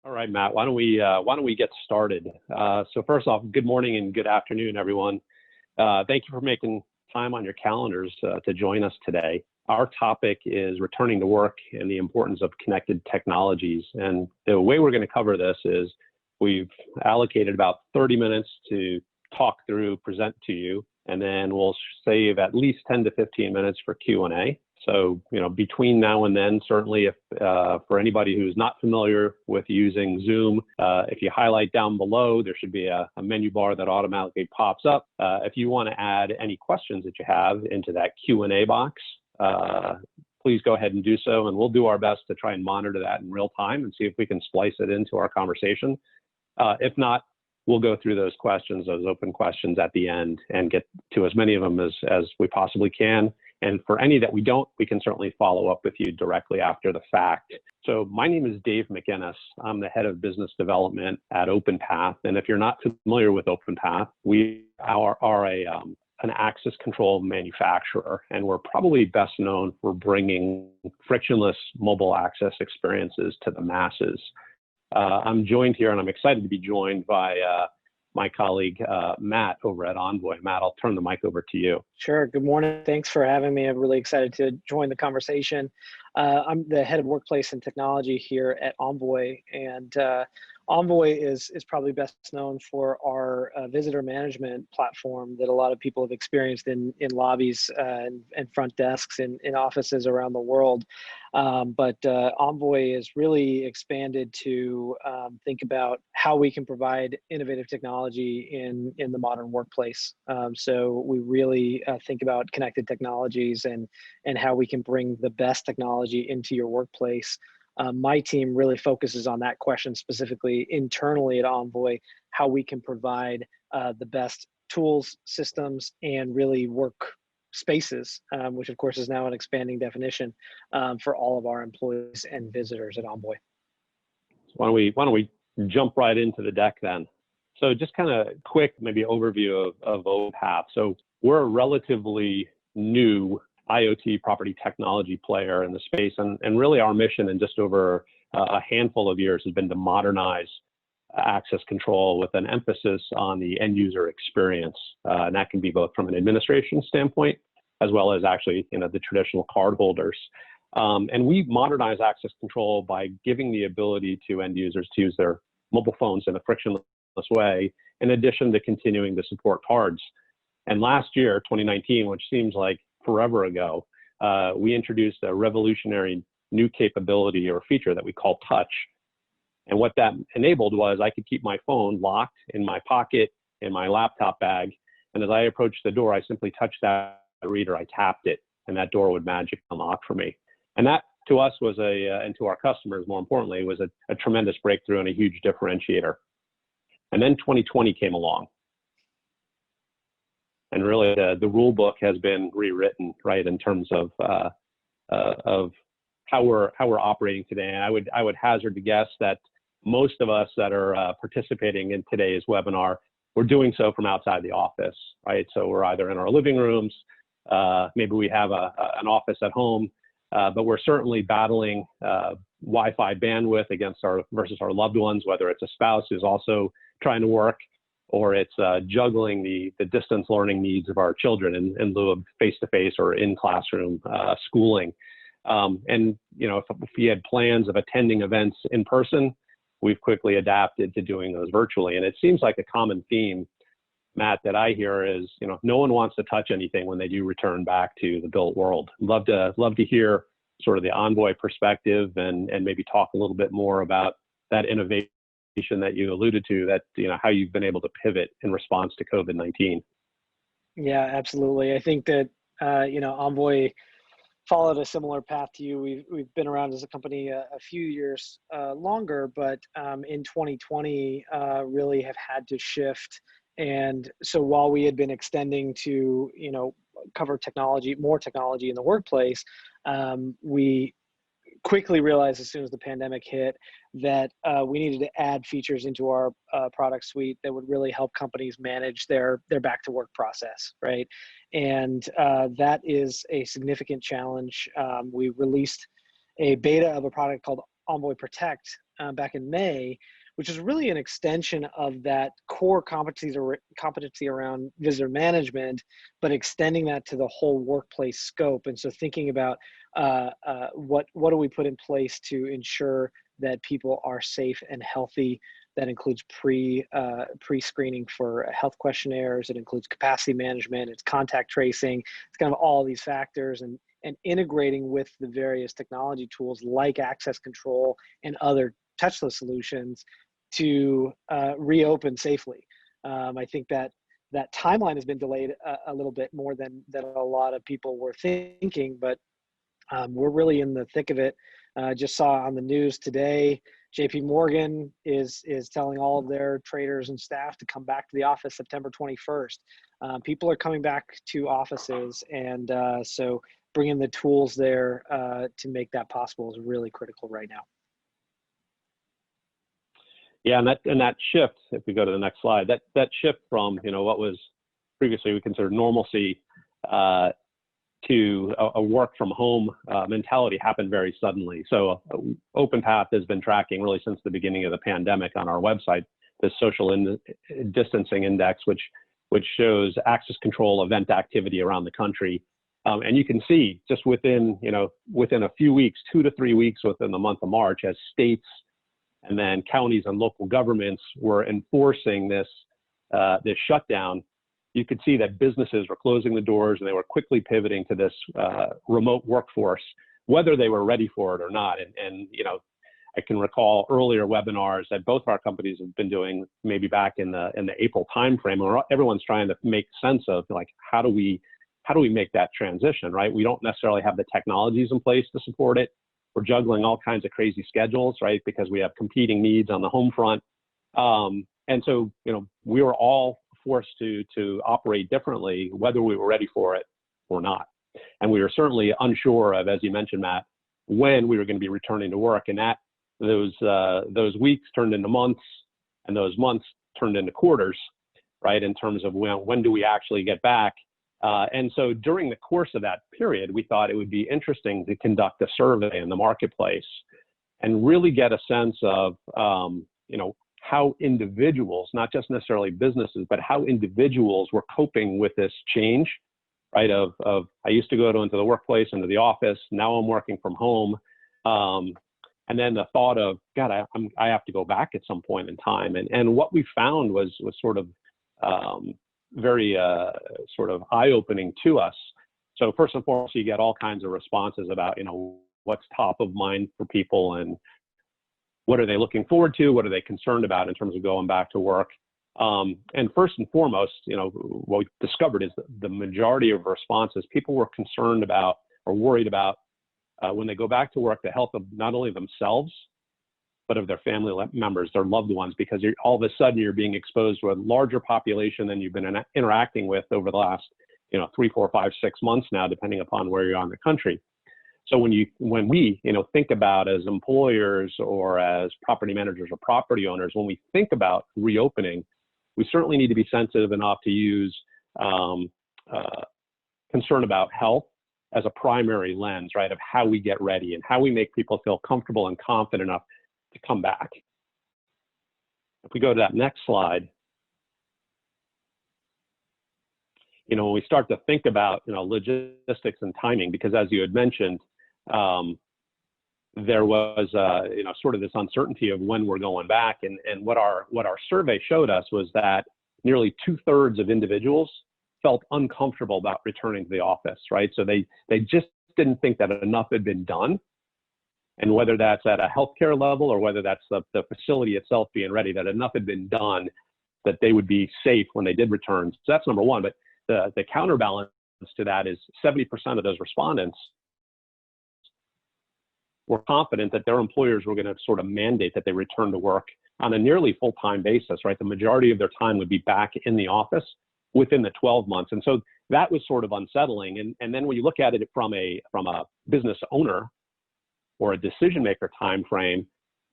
All right, Matt, why don't we get started? So first off, good morning and good afternoon, everyone. Thank you for making time on your calendars to join us today. Our topic is returning to work and the importance of connected technologies. And the way we're going to cover this is we've allocated about 30 minutes to talk through, present to you, and then we'll save at least 10 to 15 minutes for Q&A. So, between now and then, certainly if for anybody who's not familiar with using Zoom, if you highlight down below, there should be a menu bar that automatically pops up. If you want to add any questions that you have into that Q&A box, please go ahead and do so, and we'll do our best to try and monitor that in real time and see if we can splice it into our conversation. If not, we'll go through those questions, those open questions at the end, and get to as many of them as we possibly can. And for any that we don't, we can certainly follow up with you directly after the fact. So my name is Dave McInnes. I'm the head of business development at Openpath. And if you're not familiar with Openpath, we are an access control manufacturer, and we're probably best known for bringing frictionless mobile access experiences to the masses. I'm joined here, and I'm excited to be joined by my colleague, Matt, over at Envoy. Matt, I'll turn the mic over to you. Sure. Good morning. Thanks for having me. I'm really excited to join the conversation. I'm the head of workplace and technology here at Envoy, and Envoy is probably best known for our visitor management platform that a lot of people have experienced in lobbies and front desks in offices around the world. But Envoy is really expanded to think about how we can provide innovative technology in the modern workplace. So we really think about connected technologies and how we can bring the best technology into your workplace. My team really focuses on that question specifically internally at Envoy, how we can provide the best tools, systems, and really work spaces, which of course is now an expanding definition for all of our employees and visitors at Envoy. Why don't we jump right into the deck then? So just kind of quick, maybe overview of Openpath. So we're a relatively new IoT property technology player in the space, and really our mission in just over a handful of years has been to modernize access control with an emphasis on the end user experience. And that can be both from an administration standpoint, as well as actually, the traditional card holders. And we modernize access control by giving the ability to end users to use their mobile phones in a frictionless way, in addition to continuing to support cards. And last year, 2019, which seems like forever ago, we introduced a revolutionary new capability or feature that we call Touch. And what that enabled was I could keep my phone locked in my pocket, in my laptop bag. And as I approached the door, I simply touched that reader, I tapped it, and that door would magically unlock for me. And that to us was and to our customers, more importantly, was a tremendous breakthrough and a huge differentiator. And then 2020 came along. And really, the rule book has been rewritten, right, in terms of how we're operating today. And I would hazard to guess that most of us that are participating in today's webinar, we're doing so from outside the office, right? So we're either in our living rooms, maybe we have an office at home, but we're certainly battling Wi-Fi bandwidth versus our loved ones, whether it's a spouse who's also trying to work, or it's juggling the distance learning needs of our children in lieu of face-to-face or in-classroom schooling. And, if we had plans of attending events in person, we've quickly adapted to doing those virtually. And it seems like a common theme, Matt, that I hear is, no one wants to touch anything when they do return back to the built world. Love to hear sort of the Envoy perspective and maybe talk a little bit more about that innovation that you alluded to, that how you've been able to pivot in response to COVID-19. Yeah, absolutely. I think that Envoy followed a similar path to you. We've been around as a company a few years longer, but in 2020 really have had to shift. And so while we had been extending to cover more technology in the workplace, we quickly realized as soon as the pandemic hit that we needed to add features into our product suite that would really help companies manage their back to work process, right? And that is a significant challenge. We released a beta of a product called Envoy Protect back in May, which is really an extension of that core competency around visitor management, but extending that to the whole workplace scope. And so thinking about what do we put in place to ensure that people are safe and healthy. That includes pre-screening for health questionnaires. It includes capacity management. It's contact tracing. It's kind of all these factors and integrating with the various technology tools like access control and other touchless solutions to reopen safely. I think that timeline has been delayed a little bit more than a lot of people were thinking, but we're really in the thick of it. Just saw on the news today, JP Morgan is telling all of their traders and staff to come back to the office September 21st. People are coming back to offices, and so bringing the tools there to make that possible is really critical right now. Yeah, and that shift, if we go to the next slide, that shift from what was previously we considered normalcy to a work from home mentality happened very suddenly. So Openpath has been tracking really since the beginning of the pandemic on our website, the social distancing index, which shows access control event activity around the country. And you can see just within a few weeks, 2 to 3 weeks within the month of March, as states and then counties and local governments were enforcing this shutdown, you could see that businesses were closing the doors and they were quickly pivoting to this remote workforce, whether they were ready for it or not. And I can recall earlier webinars that both our companies have been doing, maybe back in the April timeframe, where everyone's trying to make sense of like how do we make that transition, right? We don't necessarily have the technologies in place to support it. We're juggling all kinds of crazy schedules, right? Because we have competing needs on the home front. And so, we were all forced to operate differently, whether we were ready for it or not. And we were certainly unsure of, as you mentioned, Matt, when we were going to be returning to work. And those weeks turned into months, and those months turned into quarters, right? In terms of when do we actually get back? And so during the course of that period, we thought it would be interesting to conduct a survey in the marketplace and really get a sense of, how individuals, not just necessarily businesses, but how individuals were coping with this change, right? Of I used to go into the workplace, into the office, now I'm working from home. And then the thought of, God, I have to go back at some point in time. And what we found was sort of very sort of eye-opening to us. So first and foremost, you get all kinds of responses about, what's top of mind for people and what are they looking forward to? What are they concerned about in terms of going back to work? And first and foremost, what we discovered is that the majority of responses, people were concerned about or worried about when they go back to work, the health of not only themselves, but of their family members, their loved ones, because all of a sudden you're being exposed to a larger population than you've been interacting with over the last, 3, 4, 5, 6 months now, depending upon where you are in the country. So when we think about as employers or as property managers or property owners, when we think about reopening, we certainly need to be sensitive enough to use concern about health as a primary lens, right, of how we get ready and how we make people feel comfortable and confident enough to come back. If we go to that next slide, when we start to think about, logistics and timing, because as you had mentioned, there was, sort of this uncertainty of when we're going back. And what our survey showed us was that nearly 2/3 of individuals felt uncomfortable about returning to the office, right? So they just didn't think that enough had been done. And whether that's at a healthcare level or whether that's the facility itself being ready, that enough had been done that they would be safe when they did return. So that's number one. But the counterbalance to that is 70% of those respondents were confident that their employers were going to sort of mandate that they return to work on a nearly full-time basis, right? The majority of their time would be back in the office within the 12 months. And so that was sort of unsettling. And then when you look at it from a business owner or a decision maker time frame,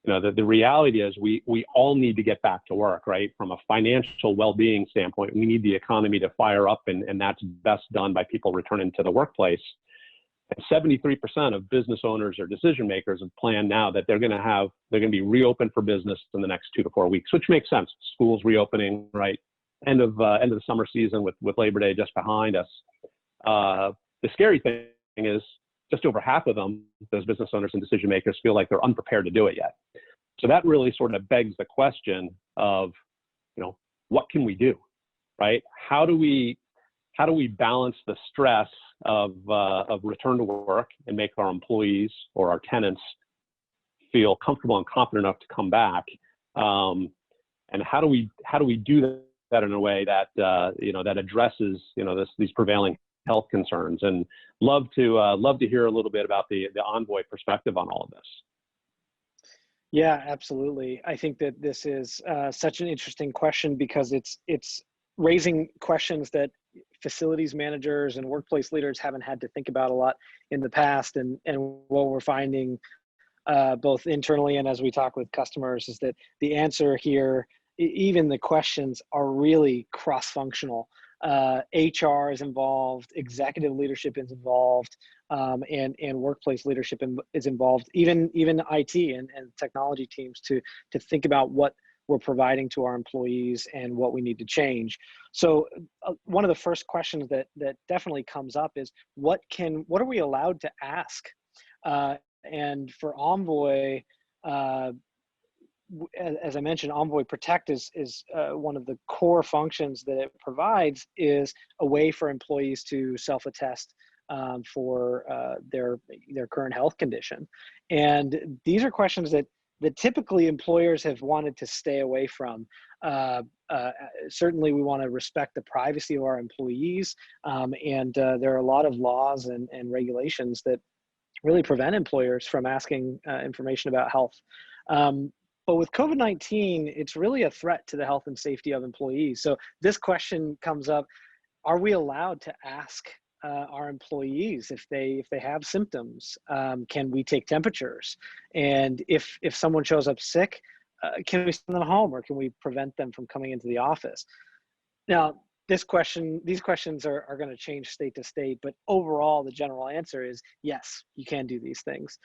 the reality is we all need to get back to work, right? From a financial well-being standpoint, we need the economy to fire up, and that's best done by people returning to the workplace. And 73% of business owners or decision makers have planned now that they're going to be reopened for business in the next 2 to 4 weeks, which makes sense. Schools reopening, right? End of the summer season with Labor Day just behind us. The scary thing is just over half of them, those business owners and decision makers, feel like they're unprepared to do it yet. So that really sort of begs the question of, what can we do, right? How do we balance the stress of return to work and make our employees or our tenants feel comfortable and confident enough to come back? And how do we do that in a way that that addresses these prevailing health concerns? And love to hear a little bit about the Envoy perspective on all of this. Yeah, absolutely. I think that this is such an interesting question because it's raising questions that facilities managers and workplace leaders haven't had to think about a lot in the past. And what we're finding both internally and as we talk with customers is that the answer here, even the questions, are really cross-functional. HR is involved, executive leadership is involved, and workplace leadership is involved, even IT and technology teams to think about what we're providing to our employees and what we need to change. So one of the first questions that definitely comes up is what are we allowed to ask? And for Envoy, as I mentioned, Envoy Protect is one of the core functions that it provides, is a way for employees to self-attest for their current health condition. And these are questions that typically employers have wanted to stay away from. Certainly we want to respect the privacy of our employees, and there are a lot of laws and regulations that really prevent employers from asking information about health. But with COVID-19, it's really a threat to the health and safety of employees. So this question comes up: are we allowed to ask our employees if they have symptoms? Can we take temperatures? And if someone shows up sick, can we send them home, or can we prevent them from coming into the office? Now, these questions are going to change state to state, but overall, the general answer is yes, you can do these things.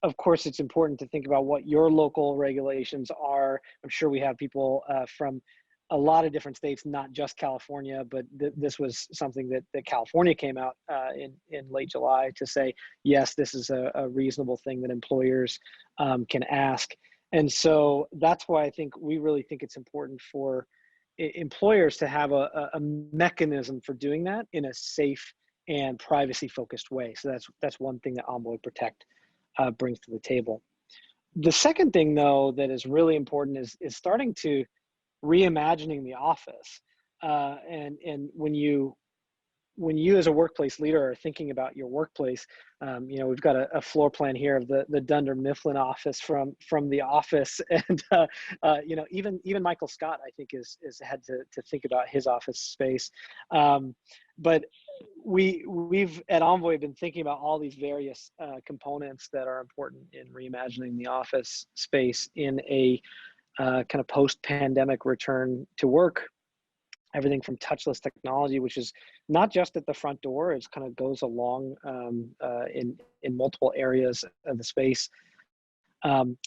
Of course, it's important to think about what your local regulations are. I'm sure we have people from a lot of different states, not just California, but this was something that California came out in late July to say, yes, this is a reasonable thing that employers can ask. And so that's why I think we really think it's important for employers to have a mechanism for doing that in a safe and privacy-focused way. So that's one thing that Envoy Protect brings to the table. The second thing, though, that is really important is starting to reimagining the office. And when you as a workplace leader are thinking about your workplace, we've got a floor plan here of the Dunder Mifflin office from The Office, and even Michael Scott, I think, is had to think about his office space. But we've at Envoy been thinking about all these various components that are important in reimagining the office space in a kind of post-pandemic return to work. Everything from touchless technology, which is not just at the front door, it kind of goes along in multiple areas of the space.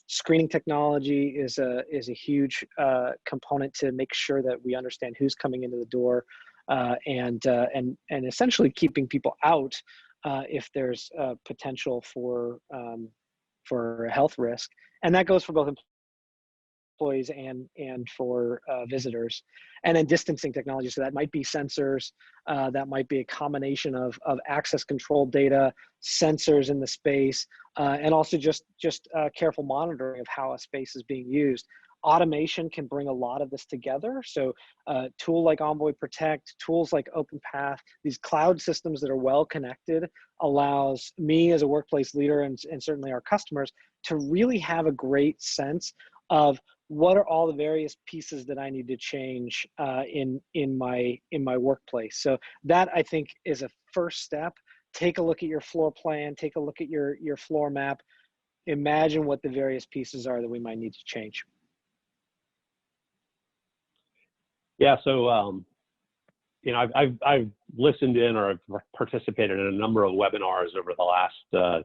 Screening technology is a huge component to make sure that we understand who's coming into the door, and essentially keeping people out if there's potential for a health risk, and that goes for both employees and for visitors. And then distancing technology, so that might be sensors, that might be a combination of access control data, sensors in the space, and also just careful monitoring of how a space is being used. Automation can bring a lot of this together. So a tool like Envoy Protect, tools like Openpath, these cloud systems that are well connected, allows me as a workplace leader and certainly our customers to really have a great sense of what are all the various pieces that I need to change in my workplace. So that, I think, is a first step. Take a look at your floor plan, take a look at your floor map, imagine what the various pieces are that we might need to change. Yeah, so I've listened in or I've participated in a number of webinars over the last,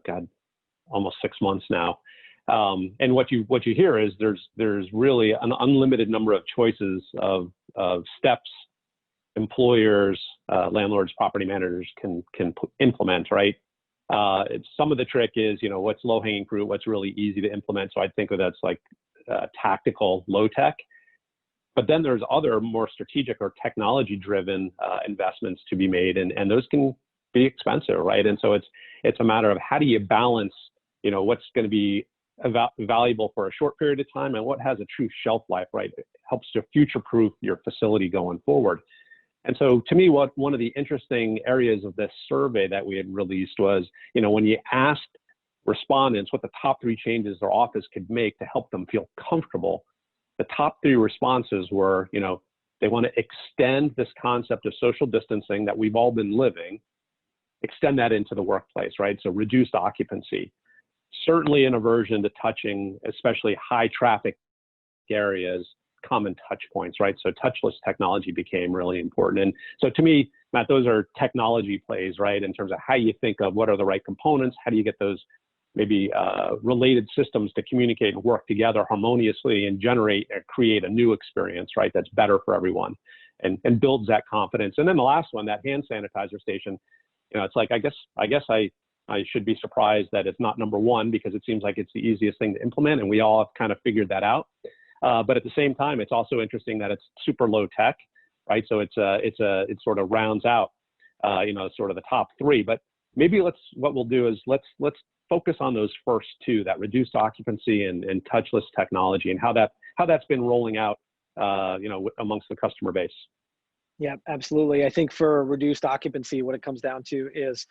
almost 6 months now. And what you hear is there's really an unlimited number of choices of steps employers, landlords, property managers can implement, right? Some of the trick is, what's low-hanging fruit, what's really easy to implement. So I think of that's like tactical, low-tech. But then there's other more strategic or technology-driven investments to be made, and those can be expensive, right? And so it's a matter of how do you balance, what's going to be valuable for a short period of time and what has a true shelf life, right? It helps to future-proof your facility going forward. And so to me, one of the interesting areas of this survey that we had released was, when you asked respondents what the top 3 changes their office could make to help them feel comfortable, the top 3 responses were, they want to extend this concept of social distancing that we've all been living, extend that into the workplace, right? So reduced occupancy, certainly an aversion to touching, especially high traffic areas, common touch points, right? So touchless technology became really important. And so to me, Matt, those are technology plays, right? In terms of how you think of what are the right components, how do you get those maybe related systems to communicate and work together harmoniously and generate or create a new experience, right? That's better for everyone and builds that confidence. And then the last one, that hand sanitizer station, it's like, I guess I should be surprised that it's not number 1 because it seems like it's the easiest thing to implement and we all have kind of figured that out. But at the same time, it's also interesting that it's super low tech, right? So it sort of rounds out, sort of the top 3. But maybe what we'll do is let's focus on those first 2, that reduced occupancy and touchless technology, and how that's been rolling out, amongst the customer base. Yeah, absolutely. I think for reduced occupancy, what it comes down to is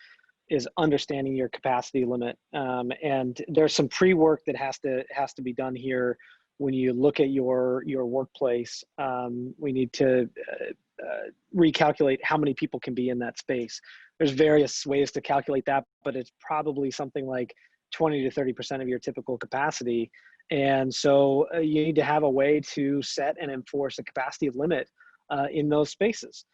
understanding your capacity limit, and there's some pre-work that has to be done here. When you look at your workplace, we need to recalculate how many people can be in that space. There's various ways to calculate that, but it's probably something like 20 to 30% of your typical capacity. And so you need to have a way to set and enforce a capacity limit in those spaces.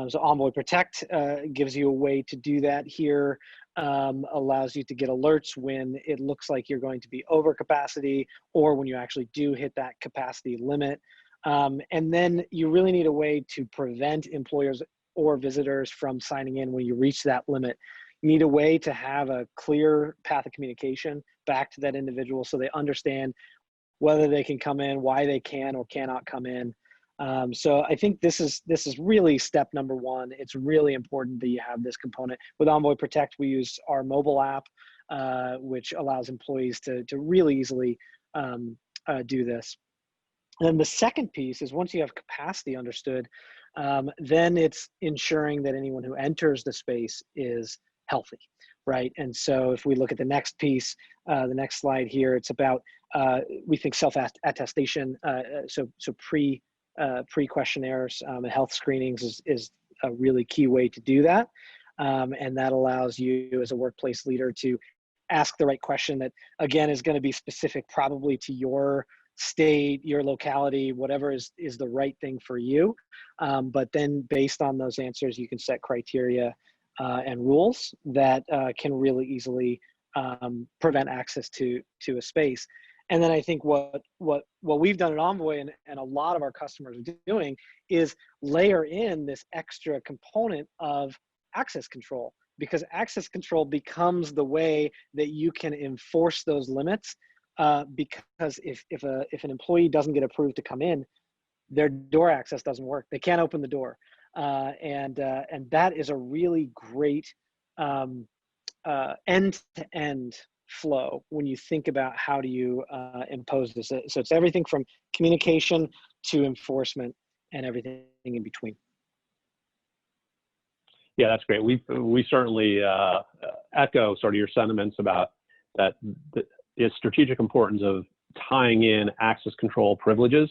So Envoy Protect gives you a way to do that here, allows you to get alerts when it looks like you're going to be over capacity or when you actually do hit that capacity limit. And then you really need a way to prevent employers or visitors from signing in when you reach that limit. You need a way to have a clear path of communication back to that individual so they understand whether they can come in, why they can or cannot come in. So I think this is really step number 1. It's really important that you have this component. With Envoy Protect, we use our mobile app, which allows employees to really easily do this. And then the second piece is once you have capacity understood, then it's ensuring that anyone who enters the space is healthy, right? And so if we look at the next piece, the next slide here, it's about, we think self-attestation, so pre-questionnaires and health screenings is a really key way to do that. And that allows you as a workplace leader to ask the right question that, again, is going to be specific probably to your state, your locality, whatever is the right thing for you. But then based on those answers, you can set criteria and rules that can really easily prevent access to a space. And then I think what we've done at Envoy and a lot of our customers are doing is layer in this extra component of access control, because access control becomes the way that you can enforce those limits. Because if an employee doesn't get approved to come in, their door access doesn't work. They can't open the door, and that is a really great end-to-end flow when you think about how do you impose this. So it's everything from communication to enforcement and everything in between. Yeah, that's great. We certainly echo sort of your sentiments about that. The strategic importance of tying in access control privileges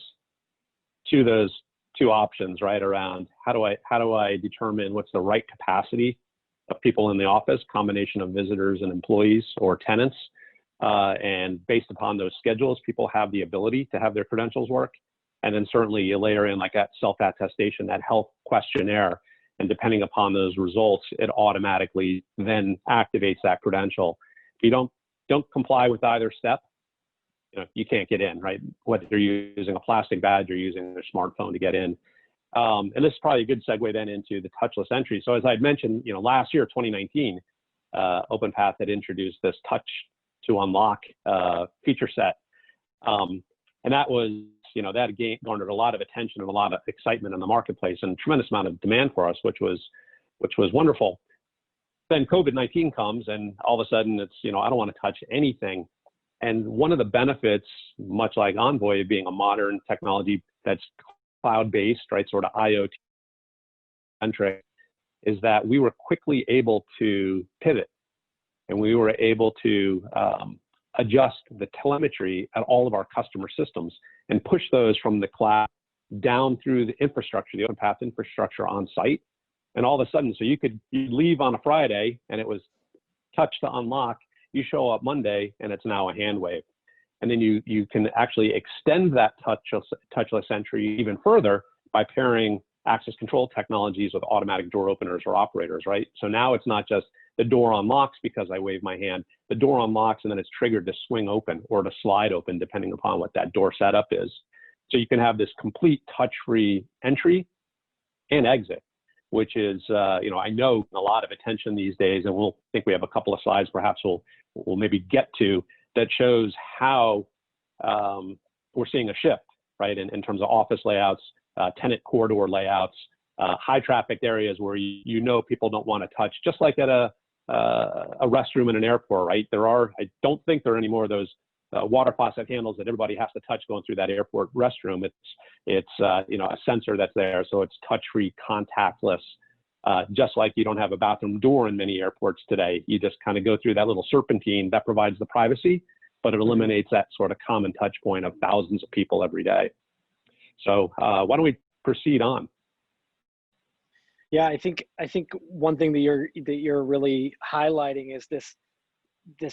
to those 2 options, right? Around how do I determine what's the right capacity of people in the office, combination of visitors and employees or tenants, and based upon those schedules, people have the ability to have their credentials work. And then certainly you layer in like that self-attestation, that health questionnaire. And depending upon those results, it automatically then activates that credential. If you don't comply with either step, you can't get in, right? Whether you're using a plastic badge or using their smartphone to get in. And this is probably a good segue then into the touchless entry. So as I'd mentioned, last year, 2019, Openpath had introduced this touch to unlock feature set. And that was, that garnered a lot of attention and a lot of excitement in the marketplace and a tremendous amount of demand for us, which was wonderful. Then COVID-19 comes and all of a sudden it's, I don't want to touch anything. And one of the benefits, much like Envoy being a modern technology that's cloud-based, right, sort of IoT-centric, is that we were quickly able to pivot and we were able to adjust the telemetry at all of our customer systems and push those from the cloud down through the infrastructure, the Openpath infrastructure on site. And all of a sudden, so you leave on a Friday and it was touch to unlock, you show up Monday and it's now a hand wave. And then you can actually extend that touchless entry even further by pairing access control technologies with automatic door openers or operators, right? So now it's not just the door unlocks because I wave my hand, the door unlocks and then it's triggered to swing open or to slide open depending upon what that door setup is. So you can have this complete touch-free entry and exit, which is, I know a lot of attention these days, and we have a couple of slides perhaps we'll maybe get to that shows how we're seeing a shift, right, in terms of office layouts, tenant corridor layouts, high traffic areas where people don't want to touch, just like at a restroom in an airport, right? I don't think there are any more of those water faucet handles that everybody has to touch going through that airport restroom. It's a sensor that's there, so it's touch-free, contactless. Just like you don't have a bathroom door in many airports today, you just kind of go through that little serpentine that provides the privacy, but it eliminates that sort of common touch point of thousands of people every day. So why don't we proceed on? Yeah, I think one thing that you're really highlighting is this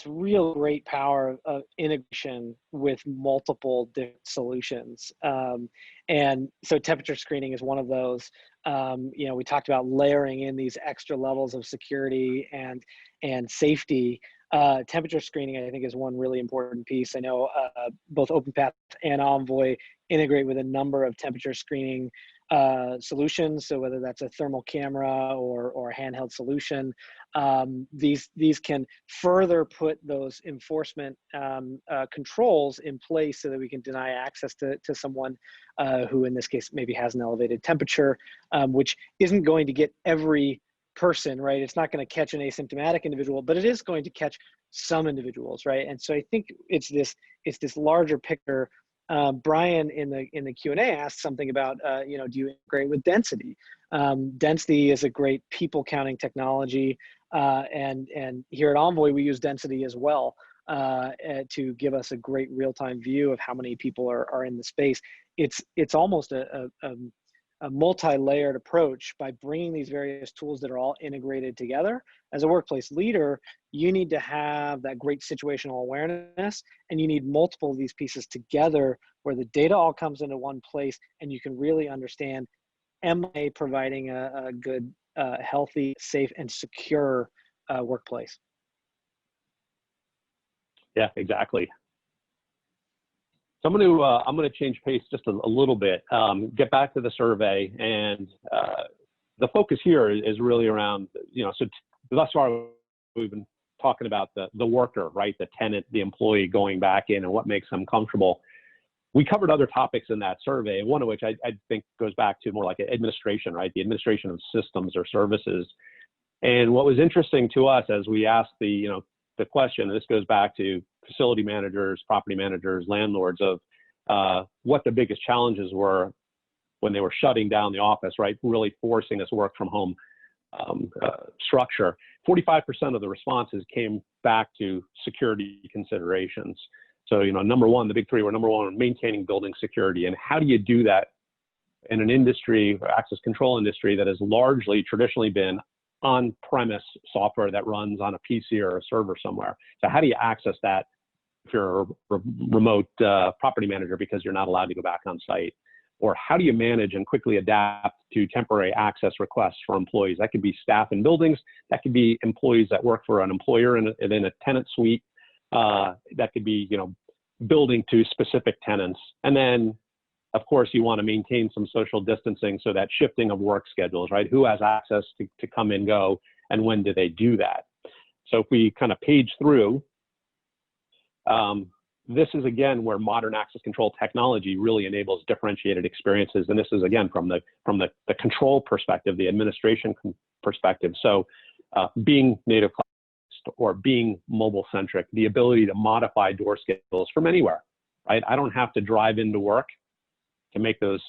real great power of integration with multiple different solutions. And so temperature screening is one of those. We talked about layering in these extra levels of security and safety. Temperature screening, I think, is one really important piece. I know both Openpath and Envoy integrate with a number of temperature screening solutions. So whether that's a thermal camera or a handheld solution, these can further put those enforcement controls in place so that we can deny access to someone who in this case maybe has an elevated temperature, which isn't going to get every person, right? It's not going to catch an asymptomatic individual, but it is going to catch some individuals, right? And so I think it's this larger picture. Brian in the Q&A asked something about, do you integrate with density? Density is a great people counting technology, and here at Envoy we use density as well to give us a great real-time view of how many people are in the space. It's almost a multi-layered approach by bringing these various tools that are all integrated together. As a workplace leader, you need to have that great situational awareness, and you need multiple of these pieces together where the data all comes into one place and you can really understand, am I providing a good, healthy, safe, and secure workplace? Yeah, exactly. So I'm going to change pace just a little bit, get back to the survey, and the focus here is really around, so thus far we've been talking about the worker, right, the tenant, the employee going back in and what makes them comfortable. We covered other topics in that survey, one of which I think goes back to more like administration, right, the administration of systems or services. And what was interesting to us as we asked the question, and this goes back to facility managers, property managers, landlords, of what the biggest challenges were when they were shutting down the office, right? Really forcing this work from home structure. 45% of the responses came back to security considerations. So, number one, the big three were number one, maintaining building security. And how do you do that in an industry, access control industry, that has largely traditionally been on-premise software that runs on a PC or a server somewhere? So how do you access that if you're a remote property manager because you're not allowed to go back on site? Or how do you manage and quickly adapt to temporary access requests for employees? That could be staff in buildings. That could be employees that work for an employer in a tenant suite. That could be, building to specific tenants. And then, of course, you want to maintain some social distancing, so that shifting of work schedules, right? Who has access to come and go, and when do they do that? So if we kind of page through, this is, again, where modern access control technology really enables differentiated experiences. And this is, again, from the control perspective, the administration perspective. So being native or being mobile centric, the ability to modify door schedules from anywhere, right? I don't have to drive into work to make those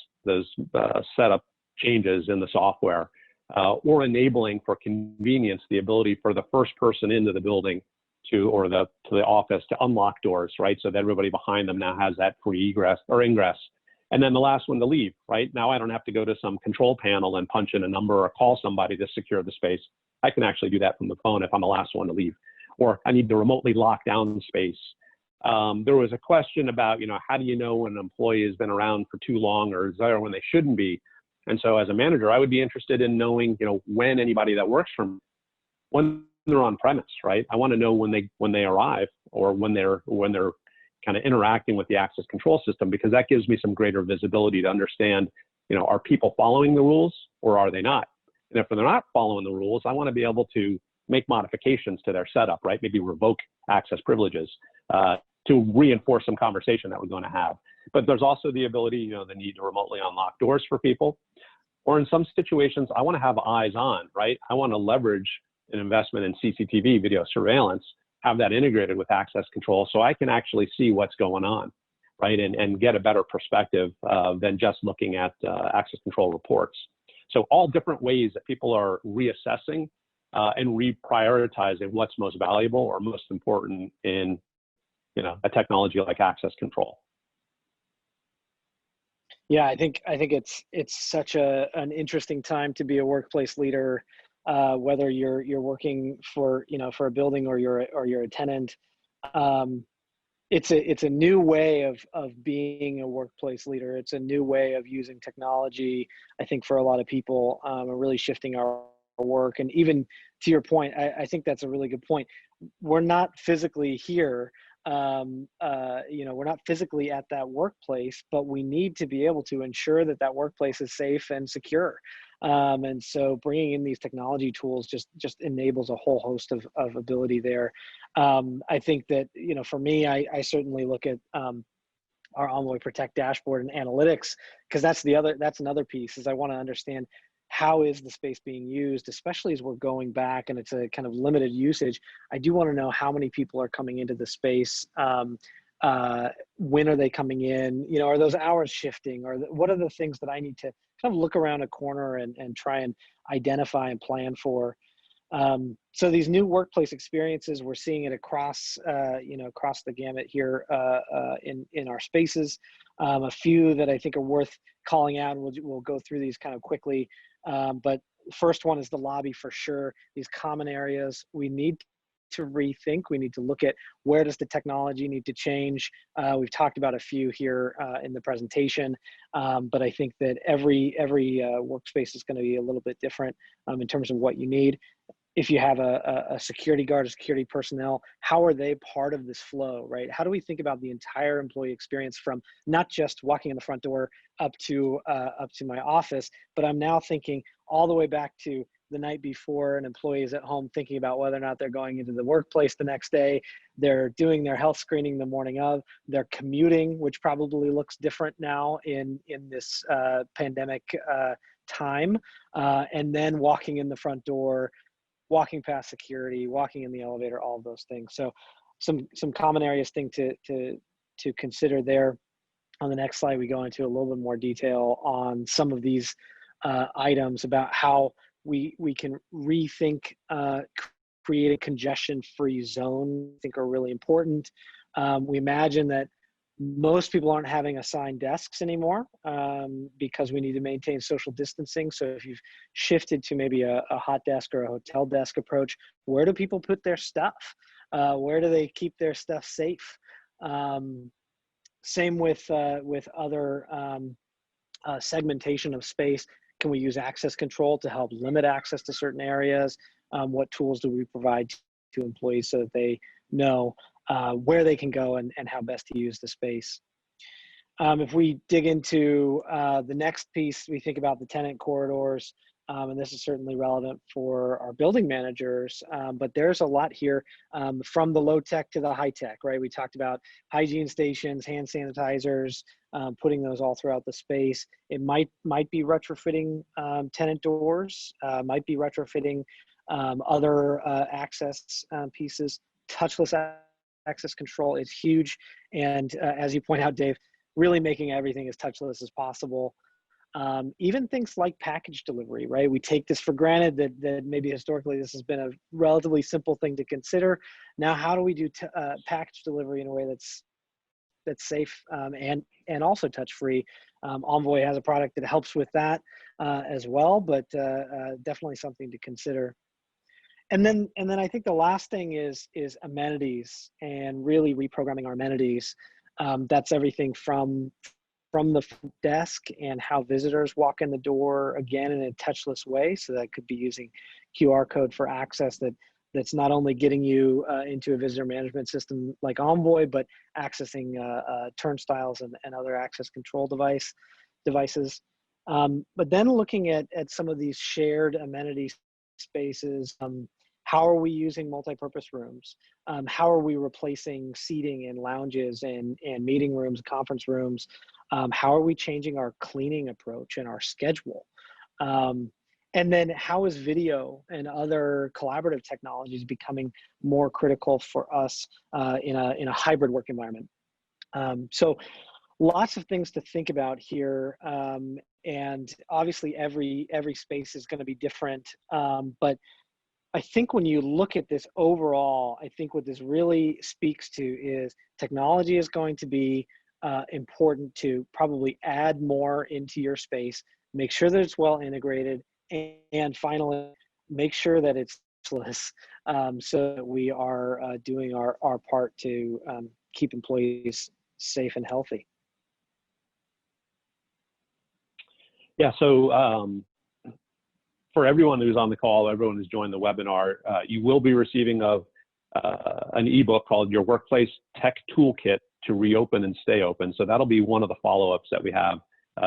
setup changes in the software, or enabling for convenience the ability for the first person into the building to the office to unlock doors, right? So that everybody behind them now has that free egress or ingress. And then the last one to leave, right? Now I don't have to go to some control panel and punch in a number or call somebody to secure the space. I can actually do that from the phone if I'm the last one to leave, or I need to remotely lock down space. There was a question about, how do you know when an employee has been around for too long or is there when they shouldn't be? And so as a manager, I would be interested in knowing, when anybody that works for me, when they're on premise, right? I want to know when they arrive, or when they're kind of interacting with the access control system, because that gives me some greater visibility to understand, are people following the rules or are they not? And if they're not following the rules, I want to be able to make modifications to their setup, right? Maybe revoke access privileges to reinforce some conversation that we're going to have. But there's also the ability, the need to remotely unlock doors for people. Or in some situations, I want to have eyes on, right? I want to leverage an investment in CCTV video surveillance, have that integrated with access control so I can actually see what's going on, right? And get a better perspective than just looking at access control reports. So all different ways that people are reassessing and reprioritizing what's most valuable or most important in, a technology like access control. Yeah, I think it's such an interesting time to be a workplace leader, whether you're working for a building or you're a tenant. It's a new way of being a workplace leader. It's a new way of using technology, I think, for a lot of people, and really shifting our work. And even to your point, I think that's a really good point. We're not physically here. We're not physically at that workplace, but we need to be able to ensure that workplace is safe and secure. And so bringing in these technology tools just enables a whole host of ability there. I think that, for me, I certainly look at our Envoy Protect dashboard and analytics, because that's another piece, is I want to understand how is the space being used, especially as we're going back and it's a kind of limited usage. I do want to know how many people are coming into the space. When are they coming in? Are those hours shifting? Or what are the things that I need to kind of look around a corner and try and identify and plan for? So these new workplace experiences, we're seeing it across the gamut here in our spaces. A few that I think are worth calling out, and we'll go through these kind of quickly. But first one is the lobby, for sure. These common areas, we need to rethink. We need to look at where does the technology need to change. We've talked about a few here in the presentation, but I think that every workspace is going to be a little bit different in terms of what you need. If you have a security guard, a security personnel, how are they part of this flow, right? How do we think about the entire employee experience, from not just walking in the front door up to my office, but I'm now thinking all the way back to the night before an employee is at home thinking about whether or not they're going into the workplace the next day. They're doing their health screening the morning of, they're commuting, which probably looks different now in this pandemic time, and then walking in the front door, walking past security, walking in the elevator, all of those things. So some common areas to consider there. On the next slide, we go into a little bit more detail on some of these items about how we can rethink creating congestion-free zone. I think are really important. We imagine that most people aren't having assigned desks anymore because we need to maintain social distancing. So if you've shifted to maybe a hot desk or a hotel desk approach, where do people put their stuff? Where do they keep their stuff safe? Same with other segmentation of space? Can we use access control to help limit access to certain areas? What tools do we provide to employees so that they know where they can go and how best to use the space? If we dig into the next piece, we think about the tenant corridors, and this is certainly relevant for our building managers, but there's a lot here from the low tech to the high tech, right? We talked about hygiene stations, hand sanitizers, putting those all throughout the space. It might be retrofitting tenant doors, might be retrofitting other access pieces. Touchless access control is huge, and as you point out, Dave, really making everything as touchless as possible. Even things like package delivery, right? We take this for granted that maybe historically this has been a relatively simple thing to consider. Now, how do we do package delivery in a way that's safe and also touch-free? Envoy has a product that helps with that as well, but definitely something to consider. And then I think the last thing is amenities, and really reprogramming our amenities. That's everything from the desk and how visitors walk in the door, again, in a touchless way. So that could be using QR code for access that's not only getting you into a visitor management system like Envoy, but accessing turnstiles and other access control devices. But then looking at some of these shared amenity spaces, how are we using multi-purpose rooms? How are we replacing seating in lounges and meeting rooms, conference rooms? How are we changing our cleaning approach and our schedule? And then how is video and other collaborative technologies becoming more critical for us in a hybrid work environment? So lots of things to think about here. And obviously every space is going to be different, but I think when you look at this overall, I think what this really speaks to is technology is going to be important to probably add more into your space, make sure that it's well integrated, and finally, make sure that it's touchless, so that we are doing our part to keep employees safe and healthy. Yeah, so for everyone who's on the call, everyone who's joined the webinar, you will be receiving an ebook called Your Workplace Tech Toolkit to Reopen and Stay Open. So that'll be one of the follow-ups that we have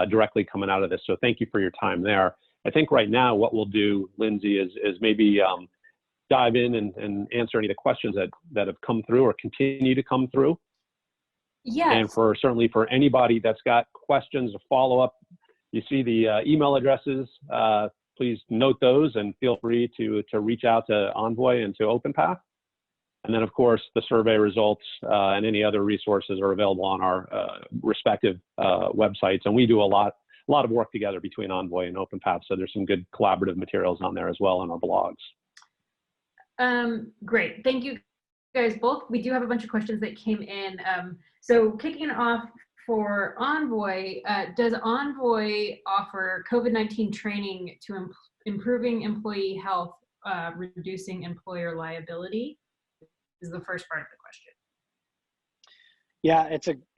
directly coming out of this. So thank you for your time there. I think right now what we'll do, Lindsay, is maybe dive in and answer any of the questions that have come through or continue to come through. Yes. And certainly for anybody that's got questions or follow-up, you see the email addresses. Please note those and feel free to reach out to Envoy and to Openpath. And then, of course, the survey results and any other resources are available on our respective websites. And we do a lot of work together between Envoy and Openpath. So there's some good collaborative materials on there as well on our blogs. Great. Thank you guys both. We do have a bunch of questions that came in. So kicking off for Envoy, does Envoy offer COVID-19 training to improving employee health, reducing employer liability? Is the first part of the question. Yeah,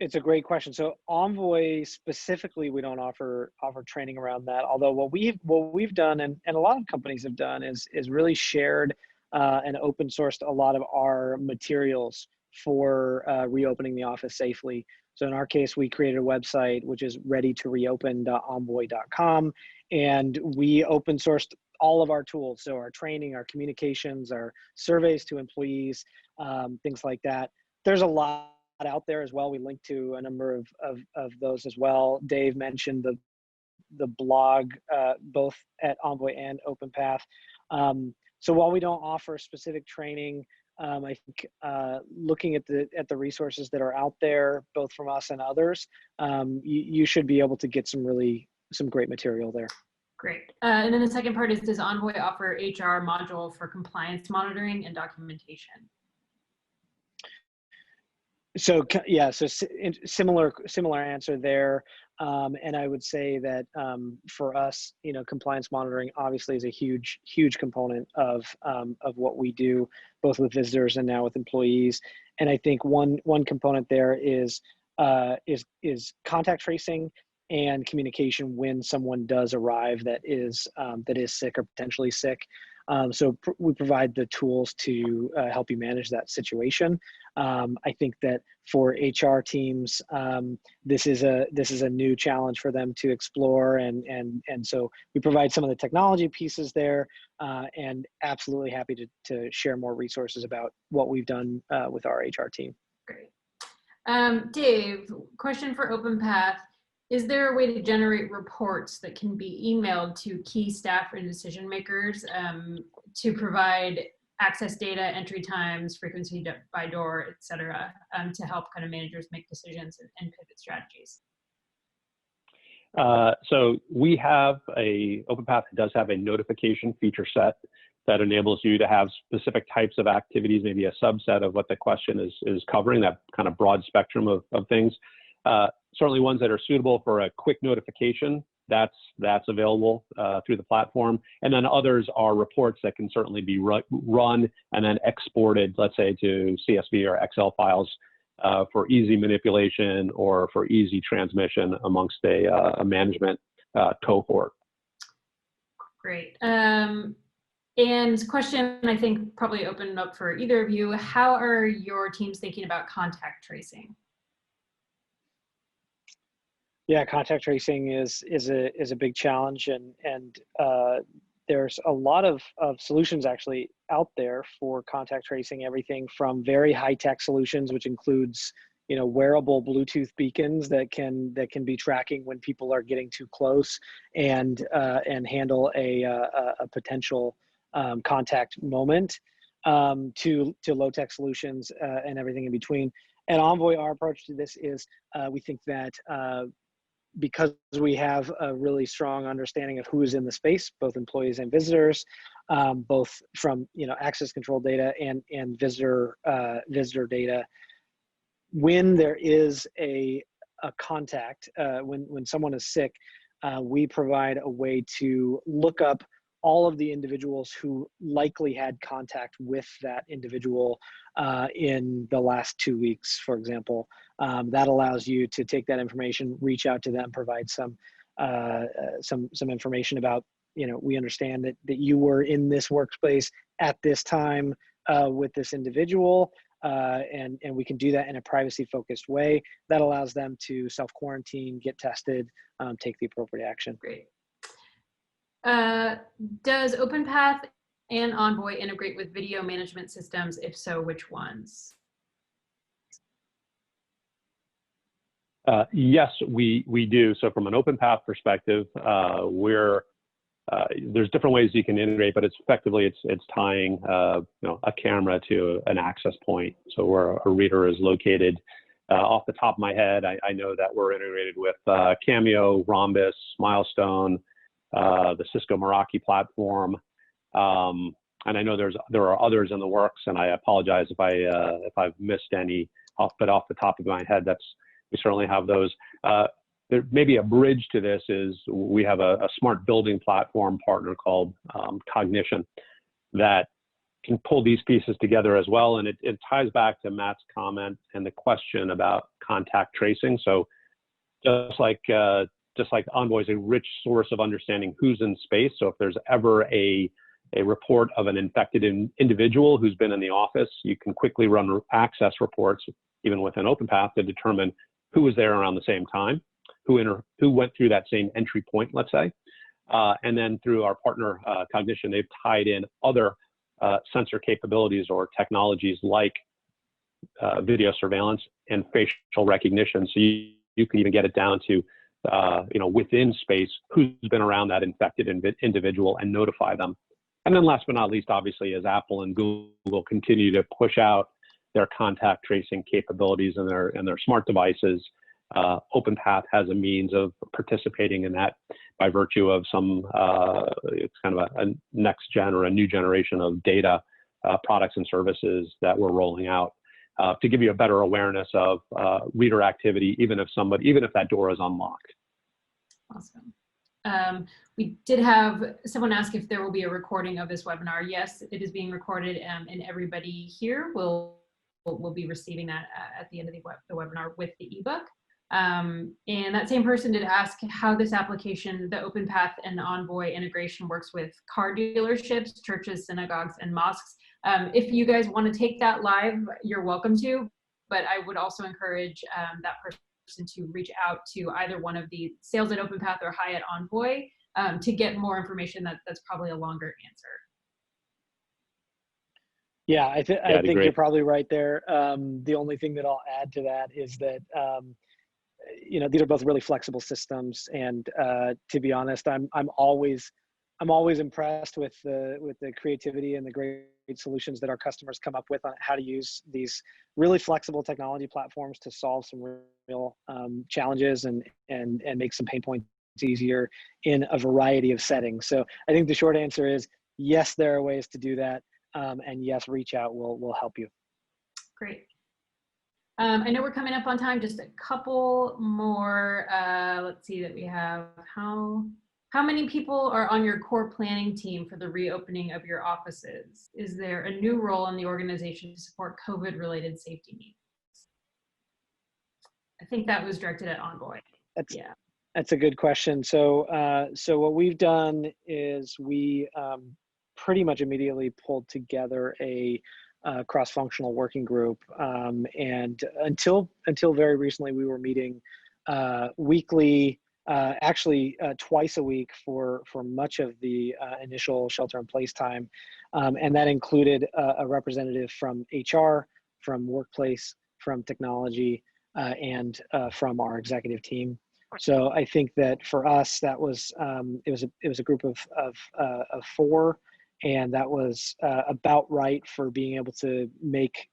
it's a great question. So Envoy specifically, we don't offer training around that. Although what we've done, and a lot of companies have done, is really shared and open sourced a lot of our materials for reopening the office safely. So in our case, we created a website which is readytoreopen.envoy.com, and we open sourced all of our tools. So our training, our communications, our surveys to employees, things like that. There's a lot out there as well. We link to a number of those as well. Dave mentioned the blog, both at Envoy and Openpath. So while we don't offer specific training, I think looking at the resources that are out there, both from us and others, you should be able to get some great material there. Great. And then the second part is, does Envoy offer HR module for compliance monitoring and documentation? So yeah, so similar answer there, and I would say that for us, compliance monitoring obviously is a huge component of what we do, both with visitors and now with employees. And I think one component there is contact tracing and communication when someone does arrive that is sick or potentially sick. So we provide the tools to help you manage that situation. I think that for HR teams, this is a new challenge for them to explore, and so we provide some of the technology pieces there, and absolutely happy to share more resources about what we've done with our HR team. Great. Dave, question for Openpath. Is there a way to generate reports that can be emailed to key staff and decision makers to provide access data, entry times, frequency by door, et cetera, to help kind of managers make decisions and pivot strategies? So we have Openpath does have a notification feature set that enables you to have specific types of activities, maybe a subset of what the question is covering, that kind of broad spectrum of things. Certainly ones that are suitable for a quick notification, that's available through the platform. And then others are reports that can certainly be run and then exported, let's say, to CSV or Excel files for easy manipulation or for easy transmission amongst a management cohort. Great. And question, I think, probably opened up for either of you. How are your teams thinking about contact tracing? Yeah, contact tracing is a big challenge, and there's a lot of solutions actually out there for contact tracing. Everything from very high tech solutions, which includes wearable Bluetooth beacons that can be tracking when people are getting too close, and handle a potential contact moment, to low tech solutions and everything in between. At Envoy, our approach to this is we think that because we have a really strong understanding of who is in the space, both employees and visitors, both from access control data and visitor data. When there is a contact, when someone is sick, we provide a way to look up all of the individuals who likely had contact with that individual in the last 2 weeks, for example. That allows you to take that information, reach out to them, provide some information about, we understand that you were in this workspace at this time with this individual, and we can do that in a privacy-focused way. That allows them to self-quarantine, get tested, take the appropriate action. Great. Does Openpath and Envoy integrate with video management systems? If so, which ones? Yes, we do. So from an Openpath perspective, there's different ways you can integrate, but it's tying a camera to an access point. So where a reader is located. Off the top of my head, I know that we're integrated with Cameo, Rhombus, Milestone, the Cisco Meraki platform, and I know there are others in the works, and I apologize if I've missed any. But off the top of my head, we certainly have those. There may be a bridge to this is we have a smart building platform partner called Cognition that can pull these pieces together as well, and it ties back to Matt's comment and the question about contact tracing. So just like Envoy is a rich source of understanding who's in space. So if there's ever a report of an infected individual who's been in the office, you can quickly run access reports, even within Openpath, to determine who was there around the same time, who went through that same entry point, let's say. And then through our partner Cognition, they've tied in other sensor capabilities or technologies like video surveillance and facial recognition. So you can even get it down to within space, who's been around that infected individual and notify them. And then last but not least, obviously, as Apple and Google continue to push out their contact tracing capabilities in their smart devices, Openpath has a means of participating in that by virtue of some, it's kind of a next gen or a new generation of data products and services that we're rolling out to give you a better awareness of reader activity, even if that door is unlocked. Awesome. We did have someone ask if there will be a recording of this webinar. Yes, it is being recorded, and everybody here will be receiving that at the end of the webinar with the ebook. And that same person did ask how this application, the Openpath and Envoy integration, works with car dealerships, churches, synagogues, and mosques. If you guys want to take that live, you're welcome to, but I would also encourage that person to reach out to either one of the sales at Openpath or hi at Envoy to get more information. That's probably a longer answer. Yeah, I think great. you're probably right there. The only thing that I'll add to that is that you know, these are both really flexible systems, and to be honest, I'm always impressed with the creativity and the great solutions that our customers come up with on how to use these really flexible technology platforms to solve some real challenges and make some pain points easier in a variety of settings. So I think the short answer is yes, there are ways to do that, and yes, reach out. We'll help you. Great. I know we're coming up on time. Just a couple more. Let's see that we have. How many people are on your core planning team for the reopening of your offices? Is there a new role in the organization to support COVID-related safety needs? I think that was directed at Envoy. That's a good question. So so what we've done is we pretty much immediately pulled together a cross-functional working group, and until very recently we were meeting weekly, actually twice a week for much of the initial shelter-in-place time, and that included a representative from HR, from workplace, from technology, and from our executive team. So I think that for us, that was it was a group of 4. And that was about right for being able to make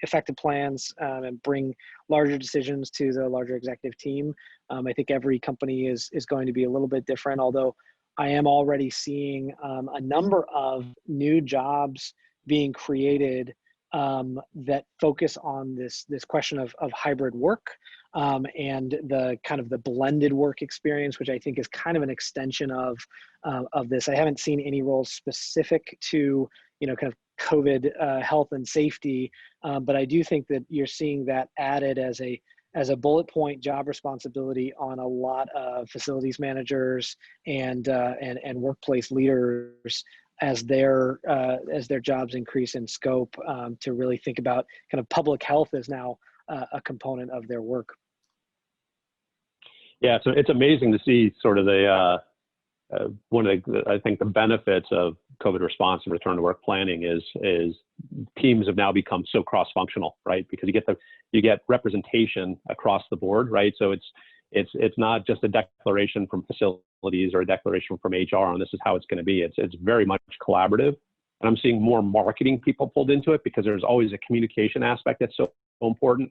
effective plans and bring larger decisions to the larger executive team. I think every company is going to be a little bit different, although I am already seeing a number of new jobs being created that focus on this question of hybrid work and the kind of the blended work experience, which I think is kind of an extension of this. I haven't seen any roles specific to, you know, kind of COVID health and safety, but I do think that you're seeing that added as a bullet point job responsibility on a lot of facilities managers and workplace leaders as their jobs increase in scope, to really think about kind of public health is now a component of their work. Yeah, so it's amazing to see sort of the one of the, I think the benefits of COVID response and return to work planning is teams have now become so cross-functional, right? Because you get representation across the board, right? So it's not just a declaration from facilities or a declaration from HR on this is how it's going to be. It's very much collaborative, and I'm seeing more marketing people pulled into it because there's always a communication aspect that's so important.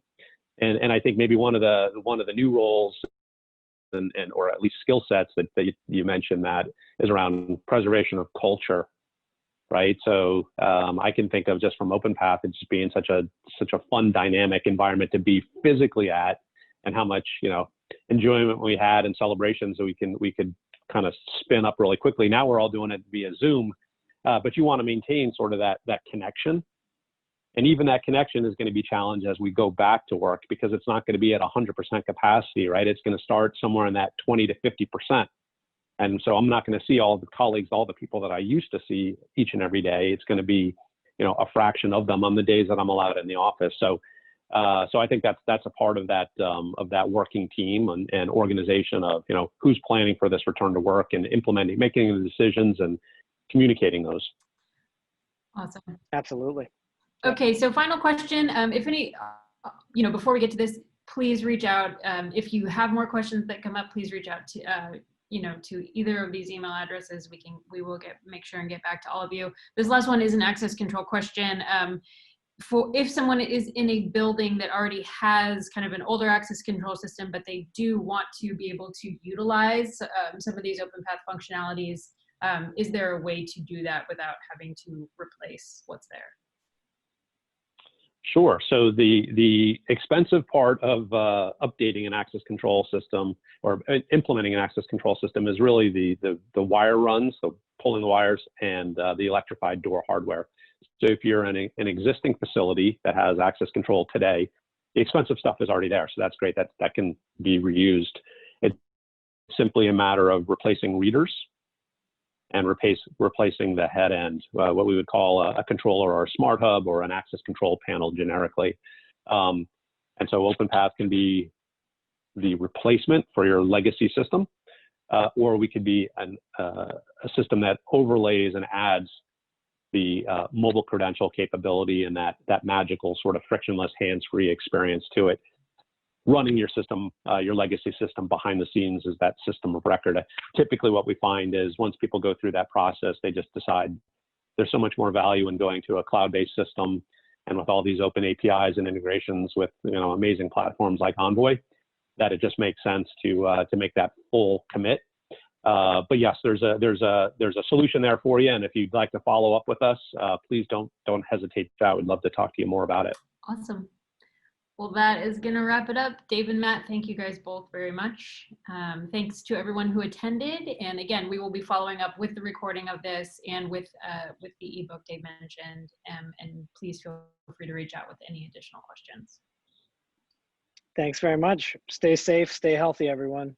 And I think maybe one of the new roles and or at least skill sets that you mentioned, that is around preservation of culture, right? So I can think of just from Openpath, it just being such a fun, dynamic environment to be physically at, and how much, you know, enjoyment we had and celebrations that we could kind of spin up really quickly. Now we're all doing it via Zoom, but you want to maintain sort of that connection. And even that connection is going to be challenged as we go back to work, because it's not going to be at 100% capacity, right? It's going to start somewhere in that 20 to 50%. And so I'm not going to see all the colleagues, all the people that I used to see each and every day. It's going to be, you know, a fraction of them on the days that I'm allowed in the office. So I think that's a part of that working team and organization of, you know, who's planning for this return to work and implementing, making the decisions and communicating those. Awesome. Absolutely. Okay, so final question. If any, you know, before we get to this, please reach out. If you have more questions that come up, please reach out to, you know, to either of these email addresses. We will make sure and get back to all of you. This last one is an access control question. For if someone is in a building that already has kind of an older access control system, but they do want to be able to utilize some of these Openpath functionalities, is there a way to do that without having to replace what's there? Sure. So the expensive part of updating an access control system or implementing an access control system is really the wire runs, so pulling the wires, and the electrified door hardware. So if you're in an existing facility that has access control today, The expensive stuff is already there, so that's great. That can be reused. It's simply a matter of replacing readers and replacing the head end, what we would call a controller or a smart hub or an access control panel generically. And so Openpath can be the replacement for your legacy system, or we could be a system that overlays and adds the mobile credential capability and that magical sort of frictionless hands-free experience to it. Running your system, your legacy system behind the scenes is that system of record. Typically what we find is once people go through that process, they just decide there's so much more value in going to a cloud-based system, and with all these open APIs and integrations with amazing platforms like Envoy, that it just makes sense to make that full commit. But yes, there's a solution there for you, and if you'd like to follow up with us, please don't hesitate to chat. We'd love to talk to you more about it. Awesome. Well, that is going to wrap it up. Dave and Matt, thank you guys both very much. Thanks to everyone who attended. And again, we will be following up with the recording of this and with the ebook Dave mentioned. And please feel free to reach out with any additional questions. Thanks very much. Stay safe, stay healthy, everyone.